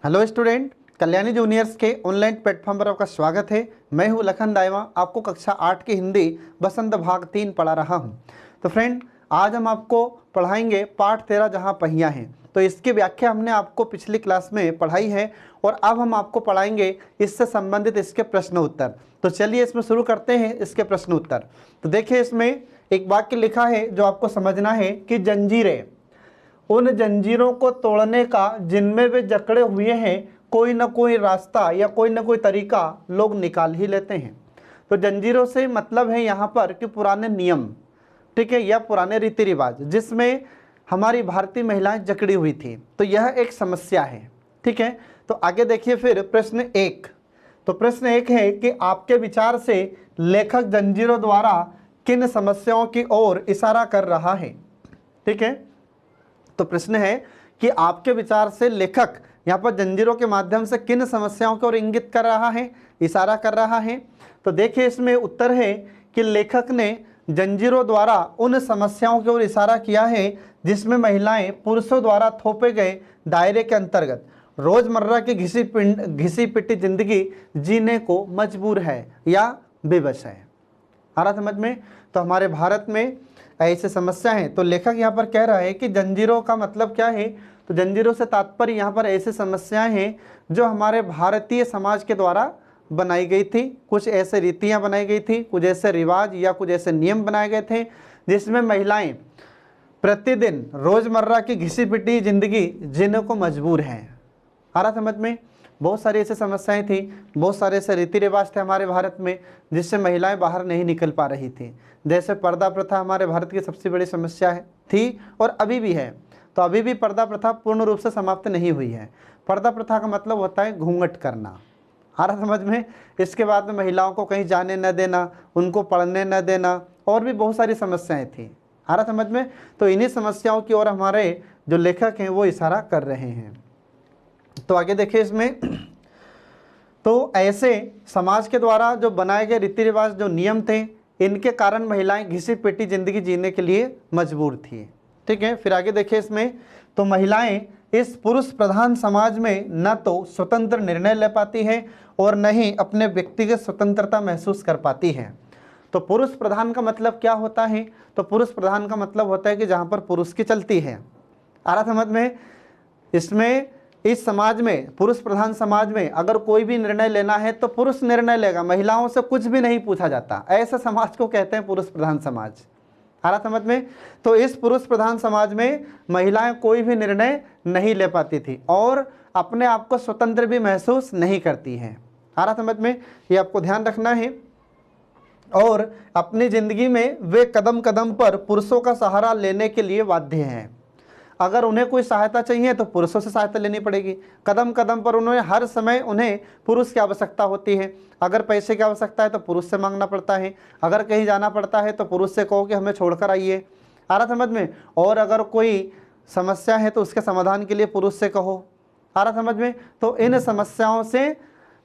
Hello student, Kalyani juniors के online platform पर आपका स्वागत है। मैं हूं लखन दायवा, आपको कक्षा 8 की हिंदी बसंत भाग 3 पढ़ा रहा हूं। तो फ्रेंड, आज हम आपको पढ़ाएंगे पाठ 13 जहां पहिया हैं। तो इसकी व्याख्या हमने आपको पिछली क्लास में पढ़ाई है और अब हम आपको पढ़ाएंगे इससे संबंधित इसके प्रश्न उत्तर। तो चलिए इसमें शुरू करते हैं इसके प्रश्न उत्तर। तो देखिए, इसमें एक वाक्य लिखा है जो आपको समझना है कि जंजीरें, उन जंजीरों को तोड़ने का जिनमें वे जकड़े हुए हैं, कोई ना कोई रास्ता या कोई ना कोई तरीका लोग निकाल ही लेते हैं। तो जंजीरों से मतलब है यहाँ पर कि पुराने नियम, ठीक है, या पुराने रीति रिवाज जिसमें हमारी भारतीय महिलाएं जकड़ी हुई थी। तो यह एक समस्या है, ठीक है। तो आगे देखिए फिर प्रश्न 1। तो प्रश्न 1 है कि आपके विचार से लेखक जंजीरों द्वारा किन समस्याओं की ओर इशारा कर रहा है, ठीक है। तो प्रश्न है कि आपके विचार से लेखक यहाँ पर जंजीरों के माध्यम से किन समस्याओं की ओर इंगित कर रहा है, इशारा कर रहा है। तो देखिए, इसमें उत्तर है कि लेखक ने जंजीरों द्वारा उन समस्याओं की ओर इशारा किया है जिसमें महिलाएं पुरुषों द्वारा थोपे गए दायरे के अंतर्गत रोजमर्रा की घिसी पिटी जिंदगी जीने को मजबूर है या विवश है। आ रहा समझ में? तो हमारे भारत में ऐसे समस्या है। तो लेखक यहाँ पर कह रहा है कि जंजीरों का मतलब क्या है। तो जंजीरों से तात्पर्य यहाँ पर ऐसे समस्याएं हैं जो हमारे भारतीय समाज के द्वारा बनाई गई थी। कुछ ऐसे रीतियाँ बनाई गई थी, कुछ ऐसे रिवाज या कुछ ऐसे नियम बनाए गए थे जिसमें महिलाएं प्रतिदिन रोजमर्रा की घिसी पिटी जिंदगी जीने को मजबूर हैं। आ रहा समझ में? बहुत सारी ऐसी समस्याएं थी, बहुत सारे ऐसे रीति रिवाज थे हमारे भारत में जिससे महिलाएं बाहर नहीं निकल पा रही थी। जैसे पर्दा प्रथा हमारे भारत की सबसे बड़ी समस्या है, थी और अभी भी है। तो अभी भी पर्दा प्रथा पूर्ण रूप से समाप्त नहीं हुई है। पर्दा प्रथा का मतलब होता है घूंघट करना। आ रहा समझ में? इसके बाद में महिलाओं को कहीं जाने न देना, उनको पढ़ने न देना, और भी बहुत सारी समस्याएं थी। आ रहा समझ में? तो इन्हीं समस्याओं की ओर हमारे जो लेखक हैं वो इशारा कर रहे हैं। तो आगे देखिए इसमें, तो ऐसे समाज के द्वारा जो बनाए गए रीति रिवाज, जो नियम थे, इनके कारण महिलाएं घिसी पिटी जिंदगी जीने के लिए मजबूर थी, ठीक है। फिर आगे देखिए इसमें, तो महिलाएं इस पुरुष प्रधान समाज में न तो स्वतंत्र निर्णय ले पाती है और न ही अपने व्यक्तिगत स्वतंत्रता महसूस कर पाती है। तो पुरुष प्रधान का मतलब क्या होता है? तो पुरुष प्रधान का मतलब होता है कि जहाँ पर पुरुष की चलती है। आ रहा समझ में? इसमें इस समाज में, पुरुष प्रधान समाज में अगर कोई भी निर्णय लेना है तो पुरुष निर्णय लेगा, महिलाओं से कुछ भी नहीं पूछा जाता। ऐसे समाज को कहते हैं पुरुष प्रधान समाज। आ रहा समझ में? तो इस पुरुष प्रधान समाज में महिलाएं कोई भी निर्णय नहीं ले पाती थी और अपने आप को स्वतंत्र भी महसूस नहीं करती हैं। आ रहा समझ में? ये आपको ध्यान रखना है। और अपनी जिंदगी में वे कदम कदम पर पुरुषों का सहारा लेने के लिए बाध्य हैं। अगर उन्हें कोई सहायता चाहिए तो पुरुषों से सहायता लेनी पड़ेगी। कदम कदम पर उन्हें हर समय उन्हें पुरुष की आवश्यकता होती है। अगर पैसे की आवश्यकता है तो पुरुष से मांगना पड़ता है। अगर कहीं जाना पड़ता है तो पुरुष से कहो कि हमें छोड़कर आइए। आ रहा समझ में? और अगर कोई समस्या है तो उसके समाधान के लिए पुरुष से कहो। आ रहा समझ में? तो इन समस्याओं से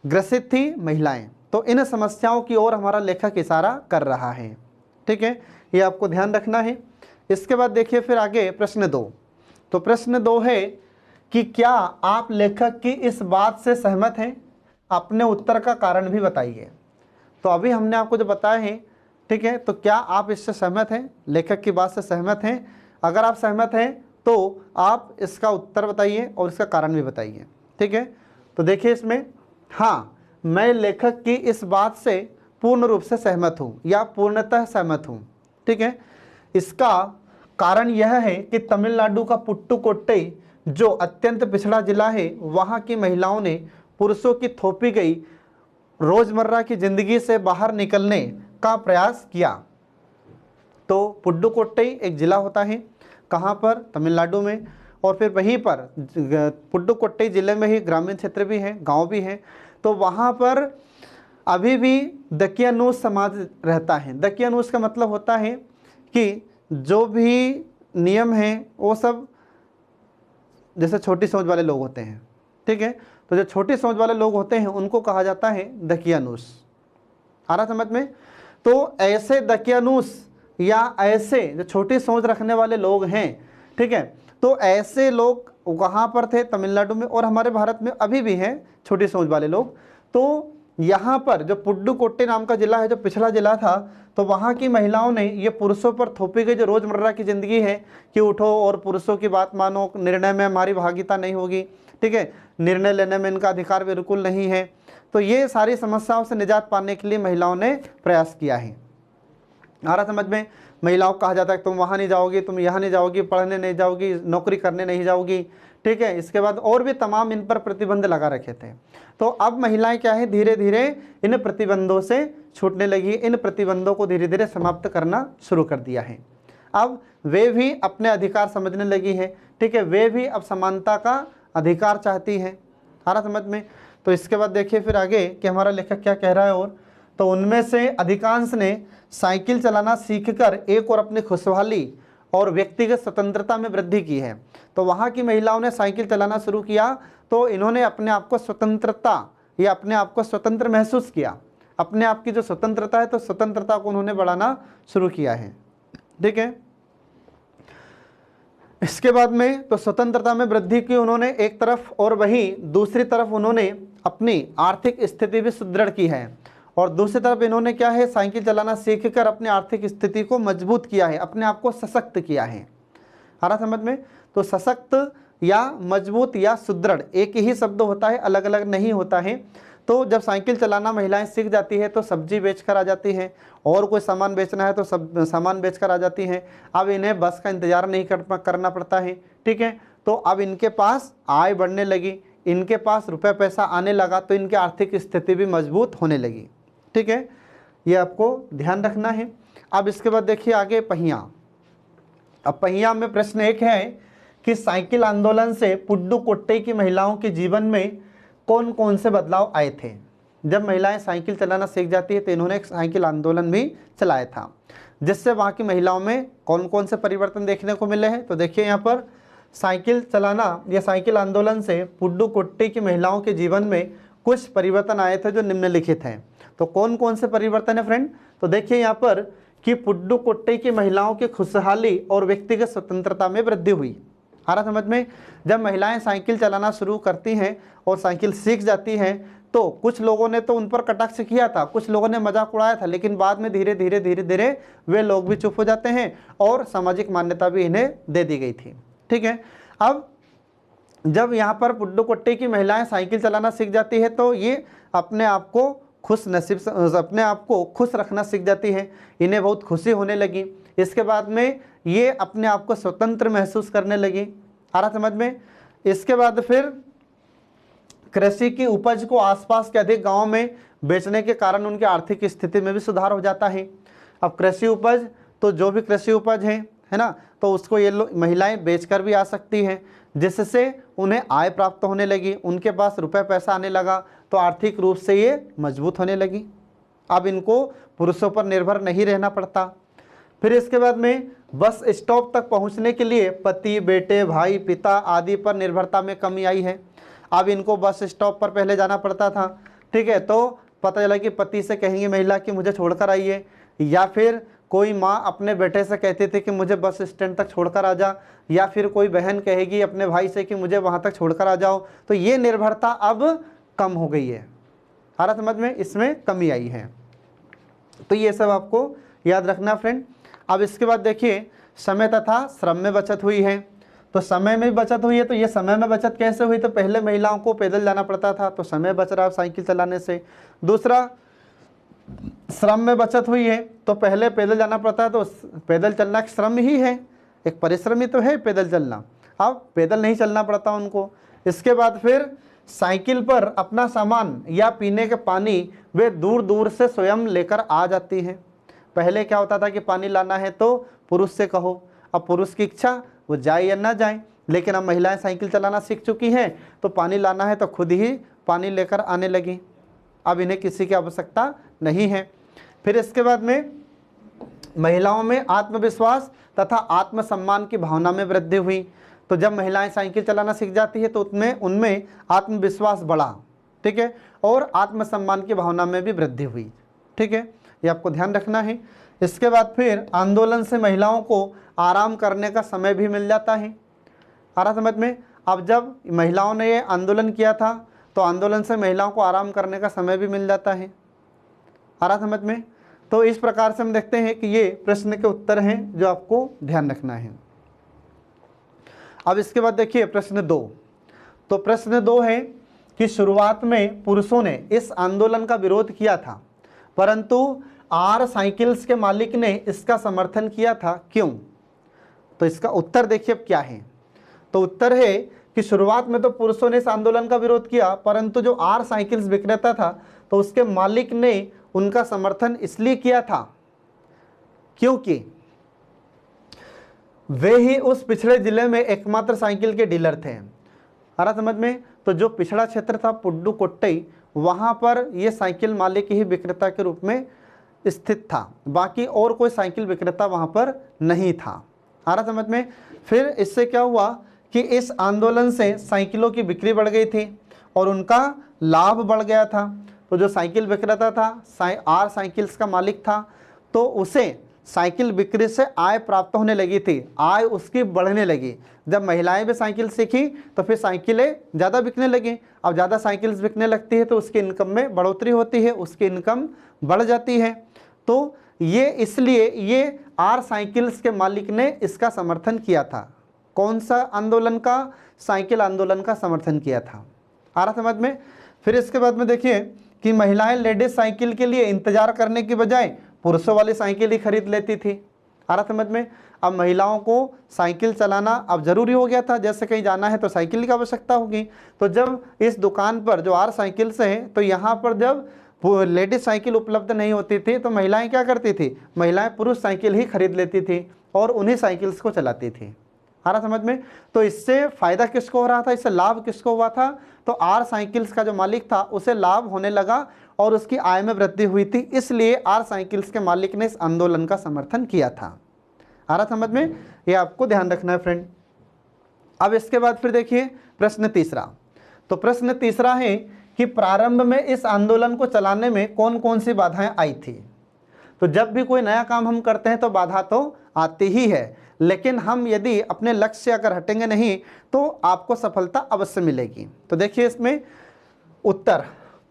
ग्रसित थी महिलाएं। तो इन समस्याओं की ओर हमारा लेखक इशारा कर रहा है, ठीक है। ये आपको ध्यान रखना है। इसके बाद देखिए फिर आगे प्रश्न 2। तो प्रश्न 2 है कि क्या आप लेखक की इस बात से सहमत हैं? अपने उत्तर का कारण भी बताइए। तो अभी हमने आपको जो बताया है, ठीक है, तो क्या आप इससे सहमत हैं? लेखक की बात से सहमत हैं? अगर आप सहमत हैं तो आप इसका उत्तर बताइए और इसका कारण भी बताइए, ठीक है। तो देखिए इसमें, हाँ, मैं लेखक की इस बात से पूर्ण रूप से सहमत हूँ या पूर्णतः सहमत हूँ, ठीक है। इसका कारण यह है कि तमिलनाडु का पुट्टुकोट्टई जो अत्यंत पिछड़ा जिला है, वहाँ की महिलाओं ने पुरुषों की थोपी गई रोजमर्रा की जिंदगी से बाहर निकलने का प्रयास किया। तो पुड्डुकोट्टई एक जिला होता है, कहाँ पर? तमिलनाडु में। और फिर वहीं पर पुड्डुकोट्टई जिले में ही ग्रामीण क्षेत्र भी है, गांव भी है। तो वहाँ पर अभी भी दकियानूस समाज रहता है। दकियानूस का मतलब होता है कि जो भी नियम हैं वो सब जैसे छोटी सोच वाले लोग होते हैं, ठीक है। तो जो छोटी सोच वाले लोग होते हैं उनको कहा जाता है दकियानूस। आ रहा समझ में? तो ऐसे दकियानूस या ऐसे जो छोटी सोच रखने वाले लोग हैं, ठीक है, तो ऐसे लोग वहाँ पर थे तमिलनाडु में, और हमारे भारत में अभी भी हैं छोटी सोच वाले लोग। तो यहाँ पर जो पुडुकोट्टई नाम का ज़िला है, जो पिछड़ा ज़िला था, तो वहाँ की महिलाओं ने ये पुरुषों पर थोपी गई जो रोज़मर्रा की ज़िंदगी है कि उठो और पुरुषों की बात मानो, निर्णय में हमारी भागीदारी नहीं होगी, ठीक है, निर्णय लेने में इनका अधिकार बिल्कुल नहीं है। तो ये सारी समस्याओं से निजात पाने के लिए महिलाओं ने प्रयास किया है। आ रहा समझ में? महिलाओं को कहा जाता है तुम वहाँ नहीं जाओगी, तुम यहाँ नहीं जाओगी, पढ़ने नहीं जाओगी, नौकरी करने नहीं जाओगी, ठीक है। इसके बाद और भी तमाम इन पर प्रतिबंध लगा रखे थे। तो अब महिलाएं क्या है, धीरे धीरे इन प्रतिबंधों से छूटने लगी, इन प्रतिबंधों को धीरे धीरे समाप्त करना शुरू कर दिया है। अब वे भी अपने अधिकार समझने लगी हैं, ठीक है, वे भी अब समानता का अधिकार चाहती हैं। आ रहा समझ में? तो इसके बाद देखिए फिर आगे कि हमारा लेखक क्या कह रहा है। और तो उनमें से अधिकांश ने साइकिल चलाना सीखकर एक और अपनी खुशहाली और व्यक्तिगत स्वतंत्रता में वृद्धि की है। तो वहाँ की महिलाओं ने साइकिल चलाना शुरू किया, तो इन्होंने अपने आप को स्वतंत्रता या अपने आप को स्वतंत्र महसूस किया। अपने आप की जो स्वतंत्रता है, तो स्वतंत्रता को उन्होंने बढ़ाना शुरू किया है, ठीक है। इसके बाद में तो स्वतंत्रता में वृद्धि की उन्होंने एक तरफ, और वहीं दूसरी तरफ उन्होंने अपनी आर्थिक स्थिति भी सुदृढ़ की है। और दूसरी तरफ इन्होंने क्या है, साइकिल चलाना सीखकर अपनी आर्थिक स्थिति को मजबूत किया है, अपने आप को सशक्त किया है। आ रहा समझ में? तो सशक्त या मजबूत या सुदृढ़ एक ही शब्द होता है, अलग अलग नहीं होता है। तो जब साइकिल चलाना महिलाएं सीख जाती है तो सब्जी बेचकर आ जाती हैं, और कोई सामान बेचना है तो सब सामान बेचकर आ जाती हैं। अब इन्हें बस का इंतज़ार नहीं करना पड़ता है, ठीक है। तो अब इनके पास आय बढ़ने लगी, इनके पास रुपये पैसा आने लगा, तो इनकी आर्थिक स्थिति भी मजबूत होने लगी, ठीक है। ये आपको ध्यान रखना है। अब इसके बाद देखिए आगे पहिया। अब पहिया में प्रश्न एक है कि साइकिल आंदोलन से पुडुकोट्टई की महिलाओं के जीवन में कौन कौन से बदलाव आए थे। जब महिलाएं साइकिल चलाना सीख जाती है तो इन्होंने एक साइकिल आंदोलन भी चलाया था, जिससे वहाँ की महिलाओं में कौन कौन से परिवर्तन देखने को मिले हैं। तो देखिए यहाँ पर साइकिल चलाना या साइकिल आंदोलन से पुडुकोट्टई की महिलाओं के जीवन में कुछ परिवर्तन आए थे जो निम्नलिखित हैं। तो कौन कौन से परिवर्तन है फ्रेंड? तो देखिए यहाँ पर कि पुडुकोट्टई की महिलाओं की खुशहाली और व्यक्तिगत स्वतंत्रता में वृद्धि हुई। आ रहा समझ में? जब महिलाएं साइकिल चलाना शुरू करती हैं और साइकिल सीख जाती हैं, तो कुछ लोगों ने तो उन पर कटाक्ष किया था, कुछ लोगों ने मजाक उड़ाया था, लेकिन बाद में धीरे धीरे धीरे धीरे वे लोग भी चुप हो जाते हैं और सामाजिक मान्यता भी इन्हें दे दी गई थी, ठीक है। अब जब यहाँ पर पुडुकोट्टई की महिलाएं साइकिल चलाना सीख जाती है तो ये अपने आप को खुश नसीब, अपने आप को खुश रखना सीख जाती है, इन्हें बहुत खुशी होने लगी। इसके बाद में ये अपने आप को स्वतंत्र महसूस करने लगी। आ रहा समझ में? इसके बाद फिर कृषि की उपज को आसपास के अधिक गांवों में बेचने के कारण उनकी आर्थिक स्थिति में भी सुधार हो जाता है। अब कृषि उपज, तो जो भी कृषि उपज है ना, तो उसको ये महिलाएं बेचकर भी आ सकती हैं, जिससे उन्हें आय प्राप्त होने लगी, उनके पास रुपए पैसा आने लगा, तो आर्थिक रूप से ये मजबूत होने लगी। अब इनको पुरुषों पर निर्भर नहीं रहना पड़ता। फिर इसके बाद में बस स्टॉप तक पहुंचने के लिए पति, बेटे, भाई, पिता आदि पर निर्भरता में कमी आई है। अब इनको बस स्टॉप पर पहले जाना पड़ता था, ठीक है, तो पता चला कि पति से कहेंगे महिला कि मुझे छोड़कर आइए, या फिर कोई माँ अपने बेटे से कहती थी कि मुझे बस स्टैंड तक छोड़कर आ जा, या फिर कोई बहन कहेगी अपने भाई से कि मुझे वहाँ तक छोड़कर आ जाओ। तो ये निर्भरता अब कम हो गई है। आ रहा समझ में? इसमें कमी आई है। तो ये सब आपको याद रखना फ्रेंड। अब इसके बाद देखिए समय तथा श्रम में बचत हुई है। तो समय में बचत हुई है, तो ये समय में बचत कैसे हुई? तो पहले महिलाओं को पैदल जाना पड़ता था, तो समय बच रहा है साइकिल चलाने से। दूसरा, श्रम में बचत हुई है, तो पहले पैदल जाना पड़ता है, तो पैदल चलना एक श्रम ही है, एक परिश्रम ही तो है पैदल चलना। अब पैदल नहीं चलना पड़ता उनको। इसके बाद फिर साइकिल पर अपना सामान या पीने के पानी वे दूर दूर से स्वयं लेकर आ जाती हैं। पहले क्या होता था कि पानी लाना है तो पुरुष से कहो, अब पुरुष की इच्छा वो जाए या ना जाए, लेकिन अब महिलाएं साइकिल चलाना सीख चुकी हैं, तो पानी लाना है तो खुद ही पानी लेकर आने लगी। अब इन्हें किसी की आवश्यकता नहीं है। फिर इसके बाद में महिलाओं में आत्मविश्वास तथा आत्मसम्मान की भावना में वृद्धि हुई। तो जब महिलाएं साइकिल चलाना सीख जाती है तो उनमें आत्मविश्वास बढ़ा, ठीक है, और आत्मसम्मान की भावना में भी वृद्धि हुई, ठीक है, ये आपको ध्यान रखना है। इसके बाद फिर आंदोलन से महिलाओं को आराम करने का समय भी मिल जाता है। आ रहा समझ में? अब जब महिलाओं ने ये आंदोलन किया था तो आंदोलन से महिलाओं को आराम करने का समय भी मिल जाता है। आ रहा समझ में? तो इस प्रकार से हम देखते हैं कि ये प्रश्न के उत्तर हैं जो आपको ध्यान रखना है। अब इसके बाद देखिए प्रश्न 2। तो प्रश्न 2 है कि शुरुआत में पुरुषों ने इस आंदोलन का विरोध किया था, परंतु आर साइकिल्स के मालिक ने इसका समर्थन किया था, क्यों? तो इसका उत्तर देखिए अब क्या है। तो उत्तर है कि शुरुआत में तो पुरुषों ने इस आंदोलन का विरोध किया, परंतु जो आर साइकिल्स विक्रेता था तो उसके मालिक ने उनका समर्थन इसलिए किया था क्योंकि वे ही उस पिछड़े जिले में एकमात्र साइकिल के डीलर थे। आ रहा समझ में? तो जो पिछड़ा क्षेत्र था पुडुकोट्टई, वहां पर ये साइकिल मालिक ही विक्रेता के रूप में स्थित था, बाकी और कोई साइकिल विक्रेता वहां पर नहीं था। आ रहा समझ में? फिर इससे क्या हुआ कि इस आंदोलन से साइकिलों की बिक्री बढ़ गई थी और उनका लाभ बढ़ गया था। तो जो साइकिल विक्रेता था, आर साइकिल्स का मालिक था, तो उसे साइकिल बिक्री से आय प्राप्त होने लगी थी, आय उसकी बढ़ने लगी। जब महिलाएं भी साइकिल सीखी तो फिर साइकिलें ज़्यादा बिकने लगी। अब ज़्यादा साइकिल्स बिकने लगती है तो उसकी इनकम में बढ़ोतरी होती है, उसकी इनकम बढ़ जाती है। तो ये इसलिए ये आर साइकिल्स के मालिक ने इसका समर्थन किया था। कौन सा आंदोलन का? साइकिल आंदोलन का समर्थन किया था। आ रहा समझ में? फिर इसके बाद में देखिए कि महिलाएं लेडीज साइकिल के लिए इंतजार करने की बजाय पुरुषों वाली साइकिल ही खरीद लेती थी। आ रहा समझ में? अब महिलाओं को साइकिल चलाना अब जरूरी हो गया था, जैसे कहीं जाना है तो साइकिल की आवश्यकता होगी। तो जब इस दुकान पर जो आर साइकिल से है, तो यहाँ पर जब लेडीज साइकिल उपलब्ध नहीं होती थी तो महिलाएं क्या करती थी? महिलाएं पुरुष साइकिल ही खरीद लेती थी और उन्हीं साइकिल्स को चलाती थी। आ रहा समझ में? तो इससे फायदा किसको हो रहा था, इससे लाभ किसको हुआ था? तो आर साइकिल्स का जो मालिक था उसे लाभ होने लगा और उसकी आय में वृद्धि हुई थी, इसलिए आर साइकिल्स के मालिक ने इस आंदोलन का समर्थन किया था। आ रहा समझ में? ये आपको ध्यान रखना है फ्रेंड। अब इसके बाद फिर देखिए प्रश्न 3। तो प्रश्न 3 है कि प्रारंभ में इस आंदोलन को चलाने में कौन कौन सी बाधाएं आई थी। तो जब भी कोई नया काम हम करते हैं तो बाधा तो आती ही है, लेकिन हम यदि अपने लक्ष्य से अगर हटेंगे नहीं तो आपको सफलता अवश्य मिलेगी। तो देखिए इसमें उत्तर,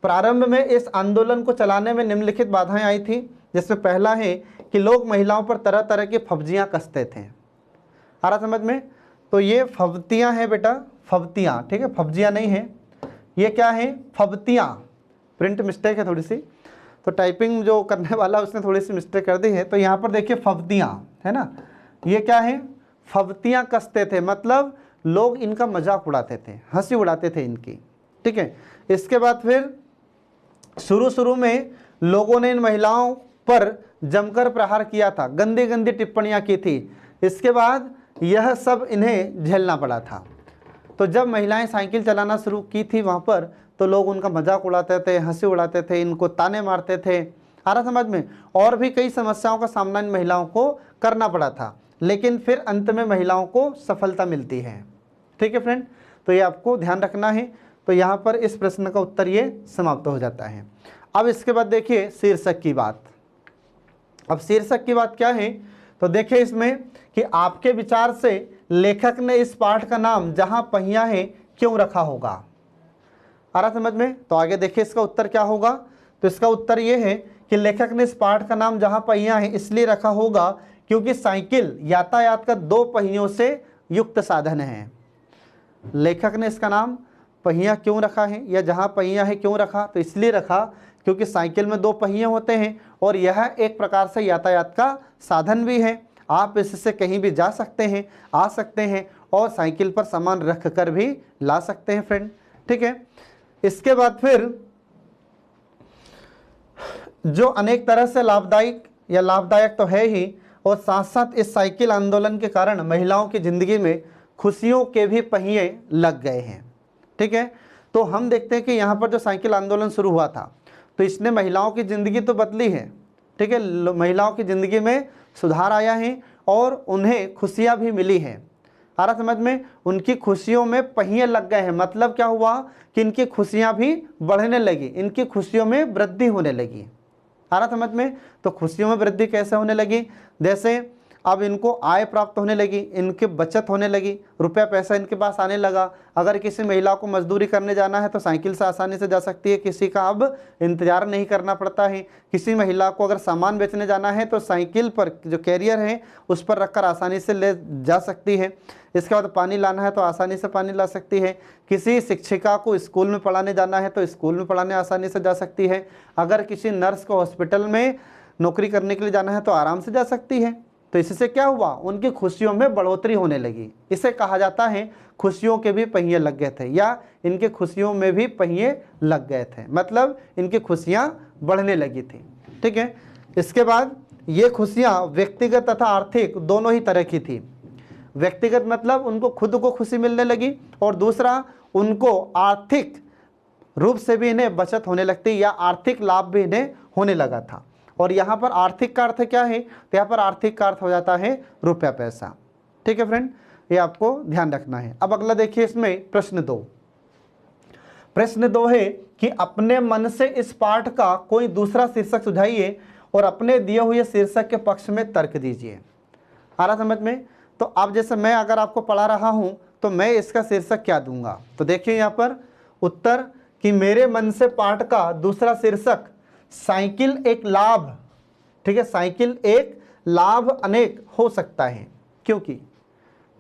प्रारंभ में इस आंदोलन को चलाने में निम्नलिखित बाधाएं आई थी, जिसमें पहला है कि लोग महिलाओं पर तरह तरह की फब्जियां कसते थे। आ रहा समझ में? तो ये फब्तियां हैं बेटा, फब्तियां, ठीक है, फब्जियां नहीं है। ये क्या है? फब्तियां। प्रिंट मिस्टेक है थोड़ी सी, तो टाइपिंग जो करने वाला उसने थोड़ी सी मिस्टेक कर दी है। तो यहाँ पर देखिए फब्तियां है ना, ये क्या है? फब्तियां कसते थे, मतलब लोग इनका मजाक उड़ाते थे, हंसी उड़ाते थे इनकी, ठीक है। इसके बाद फिर शुरू में लोगों ने इन महिलाओं पर जमकर प्रहार किया था, गंदी गंदी टिप्पणियां की थी। इसके बाद यह सब इन्हें झेलना पड़ा था। तो जब महिलाएं साइकिल चलाना शुरू की थी वहाँ पर, तो लोग उनका मजाक उड़ाते थे, हंसी उड़ाते थे, इनको ताने मारते थे। आ रहा समझ में? और भी कई समस्याओं का सामना इन महिलाओं को करना पड़ा था, लेकिन फिर अंत में महिलाओं को सफलता मिलती है। ठीक है फ्रेंड, तो ये आपको ध्यान रखना है। तो यहाँ पर इस प्रश्न का उत्तर ये समाप्त हो जाता है। अब इसके बाद देखिए शीर्षक की बात। अब शीर्षक की बात क्या है? तो देखिए इसमें कि आपके विचार से लेखक ने इस पाठ का नाम जहां पहिया है क्यों रखा होगा। आ रहा समझ में? तो आगे देखिए इसका उत्तर क्या होगा। तो इसका उत्तर यह है कि लेखक ने इस पाठ का नाम जहां पहिया है इसलिए रखा होगा क्योंकि साइकिल यातायात का 2 पहियों से युक्त साधन है। लेखक ने इसका नाम पहिया क्यों रखा है या जहां पहिया है क्यों रखा? तो इसलिए रखा क्योंकि साइकिल में 2 पहिए होते हैं और यह एक प्रकार से यातायात का साधन भी है। आप इससे कहीं भी जा सकते हैं, आ सकते हैं और साइकिल पर सामान रख कर भी ला सकते हैं फ्रेंड। ठीक है, इसके बाद फिर जो अनेक तरह से लाभदायक तो है ही, और साथ साथ इस साइकिल आंदोलन के कारण महिलाओं की जिंदगी में खुशियों के भी पहिए लग गए हैं। ठीक है, तो हम देखते हैं कि यहाँ पर जो साइकिल आंदोलन शुरू हुआ था तो इसने महिलाओं की ज़िंदगी तो बदली है। ठीक है, महिलाओं की ज़िंदगी में सुधार आया है और उन्हें खुशियाँ भी मिली हैं। आ रहा समझ में? उनकी खुशियों में पहिए लग गए हैं। मतलब क्या हुआ कि इनकी खुशियाँ भी बढ़ने लगी, इनकी खुशियों में वृद्धि होने लगी। आ रहा समझ में? तो खुशियों में वृद्धि कैसे होने लगी? जैसे अब इनको आय प्राप्त होने लगी, इनकी बचत होने लगी, रुपया पैसा इनके पास आने लगा। अगर किसी महिला को मजदूरी करने जाना है तो साइकिल से आसानी से जा सकती है, किसी का अब इंतजार नहीं करना पड़ता है। किसी महिला को अगर सामान बेचने जाना है तो साइकिल पर जो कैरियर है उस पर रखकर आसानी से ले जा सकती है। इसके बाद पानी लाना है तो आसानी से पानी ला सकती है। किसी शिक्षिका को स्कूल में पढ़ाने जाना है तो स्कूल में पढ़ाने आसानी से जा सकती है। अगर किसी नर्स को हॉस्पिटल में नौकरी करने के लिए जाना है तो आराम से जा सकती है। तो इससे क्या हुआ, उनकी खुशियों में बढ़ोतरी होने लगी। इसे कहा जाता है खुशियों के भी पहिए लग गए थे, या इनके खुशियों में भी पहिए लग गए थे, मतलब इनकी खुशियां बढ़ने लगी थी। ठीक है। इसके बाद ये खुशियां व्यक्तिगत तथा आर्थिक दोनों ही तरह की थी। व्यक्तिगत मतलब उनको खुद को खुशी मिलने लगी, और दूसरा उनको आर्थिक रूप से भी इन्हें बचत होने लगती, या आर्थिक लाभ भी इन्हें होने लगा था। और यहाँ पर आर्थिक का अर्थ क्या है, तो यहाँ पर आर्थिक का अर्थ हो जाता है रुपया पैसा। ठीक है फ्रेंड, ये आपको ध्यान रखना है। अब अगला देखिए, इसमें प्रश्न 2। प्रश्न 2 है कि अपने मन से इस पाठ का कोई दूसरा शीर्षक सुझाइए और अपने दिए हुए शीर्षक के पक्ष में तर्क दीजिए। आ रहा समझ में? तो अब जैसे मैं अगर आपको पढ़ा रहा हूँ तो मैं इसका शीर्षक क्या दूंगा, तो देखिए यहाँ पर उत्तर कि मेरे मन से पाठ का दूसरा शीर्षक साइकिल एक लाभ। ठीक है, साइकिल एक लाभ अनेक हो सकता है, क्योंकि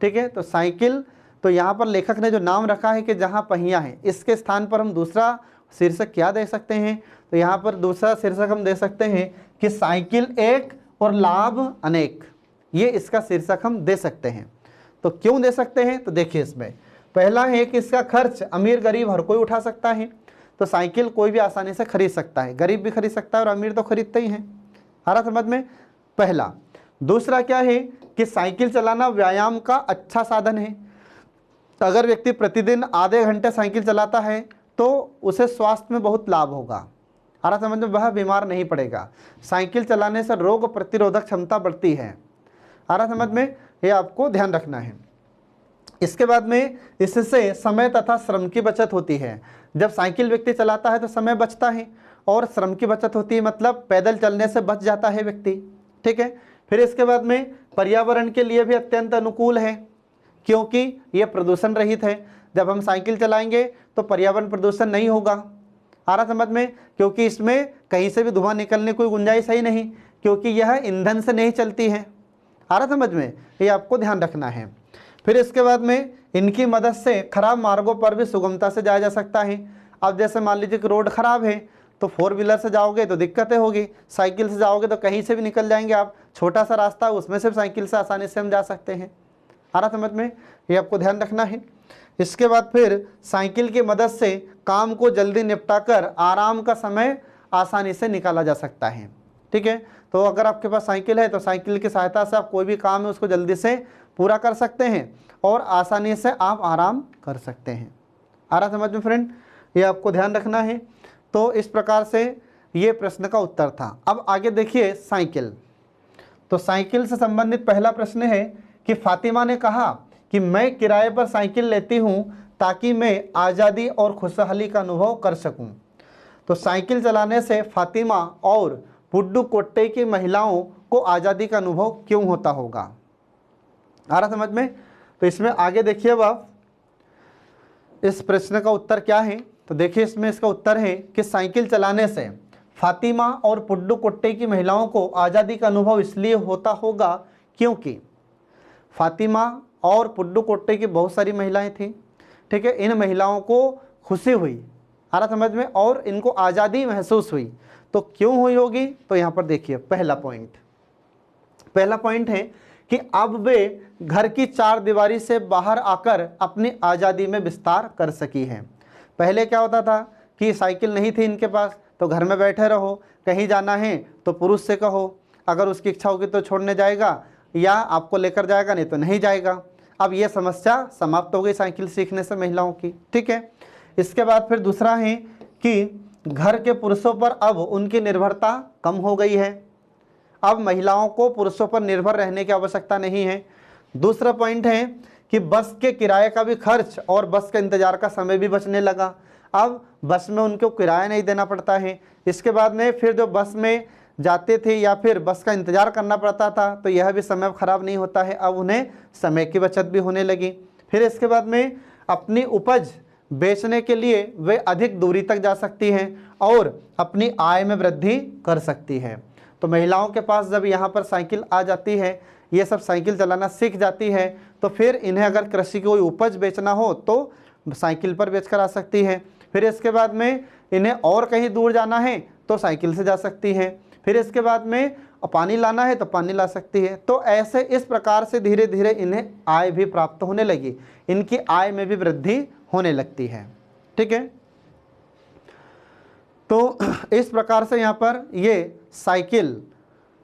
ठीक है, तो साइकिल, तो यहाँ पर लेखक ने जो नाम रखा है कि जहाँ पहिया है, इसके स्थान पर हम दूसरा शीर्षक क्या दे सकते हैं, तो यहाँ पर दूसरा शीर्षक हम दे सकते हैं कि साइकिल एक और लाभ अनेक। ये इसका शीर्षक हम दे सकते हैं। तो क्यों दे सकते हैं, तो देखिए इसमें पहला है कि इसका खर्च अमीर गरीब हर कोई उठा सकता है। तो साइकिल कोई भी आसानी से खरीद सकता है, गरीब भी खरीद सकता है और अमीर तो खरीदते ही हैं। आ रहा समझ में? पहला। दूसरा क्या है कि साइकिल चलाना व्यायाम का अच्छा साधन है। तो अगर व्यक्ति प्रतिदिन आधे घंटे साइकिल चलाता है तो उसे स्वास्थ्य में बहुत लाभ होगा। आ रहा समझ में? वह बीमार नहीं पड़ेगा। साइकिल चलाने से रोग प्रतिरोधक क्षमता बढ़ती है। आ रहा समझ में? ये आपको ध्यान रखना है। इसके बाद में इससे समय तथा श्रम की बचत होती है। जब साइकिल व्यक्ति चलाता है तो समय बचता है और श्रम की बचत होती है, मतलब पैदल चलने से बच जाता है व्यक्ति। ठीक है। फिर इसके बाद में पर्यावरण के लिए भी अत्यंत अनुकूल है, क्योंकि ये प्रदूषण रहित है। जब हम साइकिल चलाएंगे तो पर्यावरण प्रदूषण नहीं होगा। आ रहा समझ में? क्योंकि इसमें कहीं से भी धुआं निकलने की कोई गुंजाइश ही नहीं, क्योंकि यह ईंधन से नहीं चलती है। आ रहा समझ में? ये आपको ध्यान रखना है। फिर इसके बाद में इनकी मदद से खराब मार्गों पर भी सुगमता से जाया जा सकता है। अब जैसे मान लीजिए कि रोड खराब है तो 4 व्हीलर से जाओगे तो दिक्कतें होगी, साइकिल से जाओगे तो कहीं से भी निकल जाएंगे आप। छोटा सा रास्ता उसमें से साइकिल से आसानी से हम जा सकते हैं। आ रहा समझ में? ये आपको ध्यान रखना है। इसके बाद फिर साइकिल की मदद से काम को जल्दी निपटाकर आराम का समय आसानी से निकाला जा सकता है। ठीक है। तो अगर आपके पास साइकिल है तो साइकिल की सहायता से आप कोई भी काम है उसको जल्दी से पूरा कर सकते हैं और आसानी से आप आराम कर सकते हैं। आ रहा समझ में फ्रेंड? ये आपको ध्यान रखना है। तो इस प्रकार से ये प्रश्न का उत्तर था। अब आगे देखिए साइकिल। तो साइकिल से संबंधित पहला प्रश्न है कि फातिमा ने कहा कि मैं किराए पर साइकिल लेती हूँ ताकि मैं आज़ादी और खुशहाली का अनुभव कर सकूँ। तो साइकिल चलाने से फातिमा और पुडुकोट्टई की महिलाओं को आज़ादी का अनुभव क्यों होता होगा? आ रहा समझ में? तो इसमें आगे देखिए अब इस प्रश्न का उत्तर क्या है। तो देखिए इसमें इसका उत्तर है कि साइकिल चलाने से फातिमा और पुडुकोट्टई की महिलाओं को आज़ादी का अनुभव इसलिए होता होगा क्योंकि फातिमा और पुडुकोट्टई की बहुत सारी महिलाएं थीं। ठीक है। इन महिलाओं को खुशी हुई, आ रहा समझ में, और इनको आज़ादी महसूस हुई। तो क्यों हुई होगी? तो यहाँ पर देखिए पहला पॉइंट है कि अब वे घर की 4 दीवारी से बाहर आकर अपनी आज़ादी में विस्तार कर सकी हैं। पहले क्या होता था कि साइकिल नहीं थी इनके पास, तो घर में बैठे रहो, कहीं जाना है तो पुरुष से कहो, अगर उसकी इच्छा होगी तो छोड़ने जाएगा या आपको लेकर जाएगा, नहीं तो नहीं जाएगा। अब ये समस्या समाप्त हो गई साइकिल सीखने से महिलाओं की। ठीक है। इसके बाद फिर दूसरा है कि घर के पुरुषों पर अब उनकी निर्भरता कम हो गई है। अब महिलाओं को पुरुषों पर निर्भर रहने की आवश्यकता नहीं है। दूसरा पॉइंट है कि बस के किराए का भी खर्च और बस के इंतजार का समय भी बचने लगा। अब बस में उनको किराया नहीं देना पड़ता है। इसके बाद में फिर जो बस में जाते थे या फिर बस का इंतज़ार करना पड़ता था, तो यह भी समय खराब नहीं होता है, अब उन्हें समय की बचत भी होने लगी। फिर इसके बाद में अपनी उपज बेचने के लिए वे अधिक दूरी तक जा सकती हैं और अपनी आय में वृद्धि कर सकती है। तो महिलाओं के पास जब यहाँ पर साइकिल आ जाती है, ये सब साइकिल चलाना सीख जाती है, तो फिर इन्हें अगर कृषि की कोई उपज बेचना हो तो साइकिल पर बेचकर आ सकती है। फिर इसके बाद में इन्हें और कहीं दूर जाना है तो साइकिल से जा सकती है। फिर इसके बाद में पानी लाना है तो पानी ला सकती है। तो ऐसे इस प्रकार से धीरे धीरे इन्हें आय भी प्राप्त होने लगी, इनकी आय में भी वृद्धि होने लगती है। ठीक है, तो इस प्रकार से यहाँ पर ये साइकिल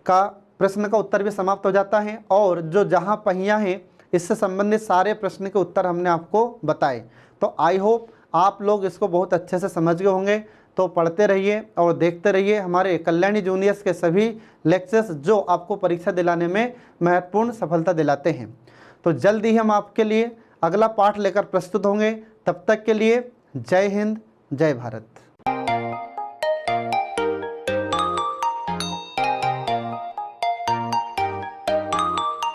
का प्रश्न का उत्तर भी समाप्त हो जाता है और जो जहाँ पहिया है इससे संबंधित सारे प्रश्न के उत्तर हमने आपको बताए। तो आई होप आप लोग इसको बहुत अच्छे से समझ गए होंगे। तो पढ़ते रहिए और देखते रहिए हमारे कल्याणी जूनियर्स के सभी लेक्चर्स जो आपको परीक्षा दिलाने में महत्वपूर्ण सफलता दिलाते हैं। तो जल्द ही हम आपके लिए अगला पाठ लेकर प्रस्तुत होंगे। तब तक के लिए जय हिंद, जय भारत।